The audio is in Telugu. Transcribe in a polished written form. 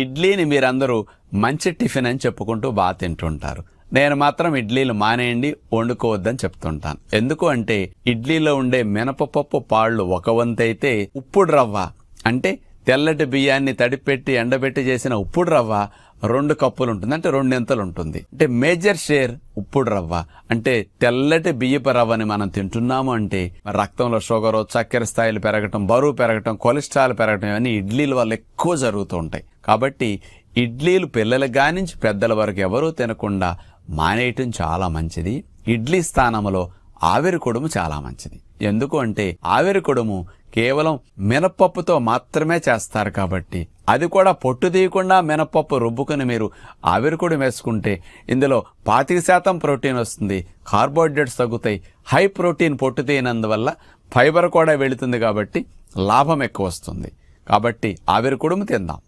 ఇడ్లీని మీరందరూ మంచి టిఫిన్ అని చెప్పుకుంటూ బాగా తింటుంటారు. నేను మాత్రం ఇడ్లీలు మానేయండి, వండుకోవద్దని చెప్తుంటాను. ఎందుకు అంటే ఇడ్లీలో ఉండే మినపపప్పు పాళ్ళు ఒక వంతైతే ఉప్పుడు రవ్వ అంటే తెల్లటి బియ్యాన్ని తడిపెట్టి ఎండబెట్టి చేసిన ఉప్పుడు రవ్వ 2 కప్పులు ఉంటుంది, అంటే 2 ఇంతలు ఉంటుంది. అంటే మేజర్ షేర్ ఉప్పుడు రవ్వ అంటే తెల్లటి బియ్యపు రవ్వని మనం తింటున్నాము అంటే రక్తంలో షుగరు, చక్కెర స్థాయిలు పెరగటం, బరువు పెరగటం, కొలెస్ట్రాల్ పెరగటం ఇవన్నీ ఇడ్లీల వల్ల ఎక్కువ జరుగుతూ ఉంటాయి. కాబట్టి ఇడ్లీలు పిల్లలకు కానించి పెద్దల వరకు ఎవరూ తినకుండా మానేయటం చాలా మంచిది. ఇడ్లీ స్థానంలో ఆవిరి కుడుము చాలా మంచిది. ఎందుకు అంటే ఆవిరి కుడుము కేవలం మినపప్పుతో మాత్రమే చేస్తారు కాబట్టి, అది కూడా పొట్టు తీయకుండా మినపప్పు రుబ్బుకుని మీరు ఆవిరి కుడుము వేసుకుంటే ఇందులో 25% ప్రోటీన్ వస్తుంది, కార్బోహైడ్రేట్స్ తగ్గుతాయి, హై ప్రోటీన్ పొట్టు తీయనందువల్ల ఫైబర్ కూడా వెళుతుంది కాబట్టి లాభం ఎక్కువ వస్తుంది. కాబట్టి ఆవిరి కుడుము తిందాం.